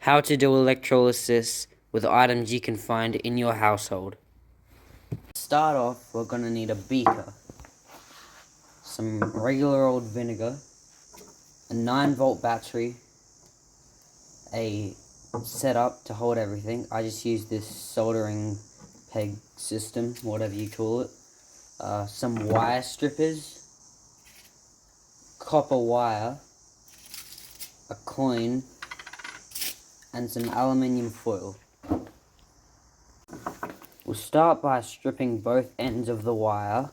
How to do electrolysis with items you can find in your household. To start off, we're going to need a beaker, some regular old vinegar, a 9-volt battery, a setup to hold everything. I just use this soldering peg system, whatever you call it. Some wire strippers, copper wire, a coin, and some aluminium foil. We'll start by stripping both ends of the wire.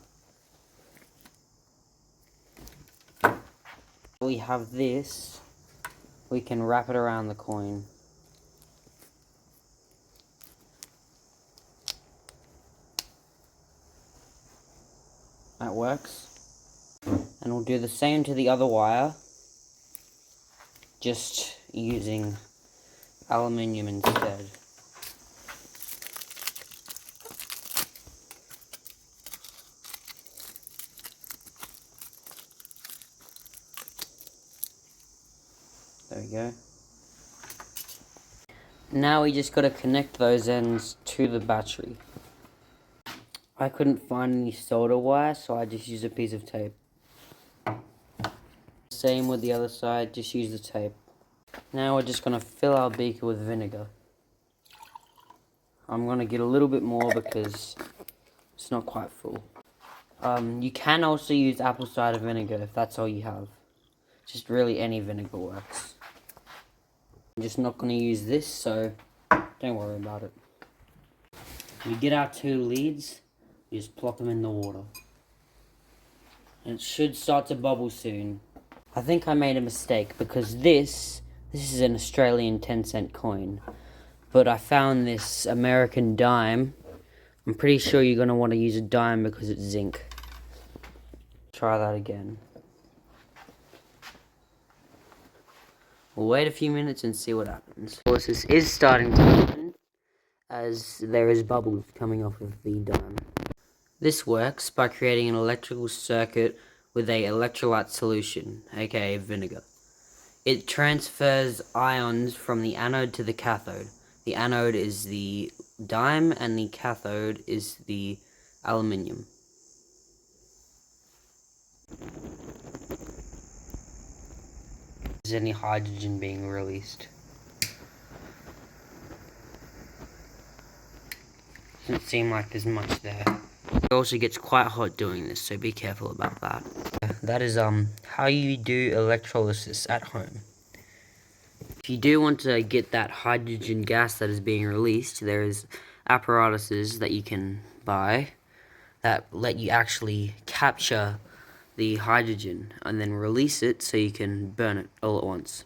We have this, we can wrap it around the coin. That works. And we'll do the same to the other wire, just using aluminium instead. There we go. Now we just gotta connect those ends to the battery. I couldn't find any solder wire, so I just used a piece of tape. Same with the other side, just use the tape. Now we're just gonna fill our beaker with vinegar. I'm gonna get a little bit more because it's not quite full. You can also use apple cider vinegar if that's all you have. Just really any vinegar works. I'm just not going to use this, so don't worry about it. We get our 2 leads, we just plop them in the water. And it should start to bubble soon. I think I made a mistake because this is an Australian 10-cent coin. But I found this American dime. I'm pretty sure you're going to want to use a dime because it's zinc. Try that again. We'll wait a few minutes and see what happens. Of course, this is starting to happen as there is bubbles coming off of the dime. This works by creating an electrical circuit with a electrolyte solution, aka vinegar. It transfers ions from the anode to the cathode. The anode is the dime and the cathode is the aluminium. Is any hydrogen being released? Doesn't seem like there's much there. It also gets quite hot doing this, so be careful about that. That is how you do electrolysis at home. If you do want to get that hydrogen gas that is being released, there is apparatuses that you can buy that let you actually capture the hydrogen and then release it so you can burn it all at once.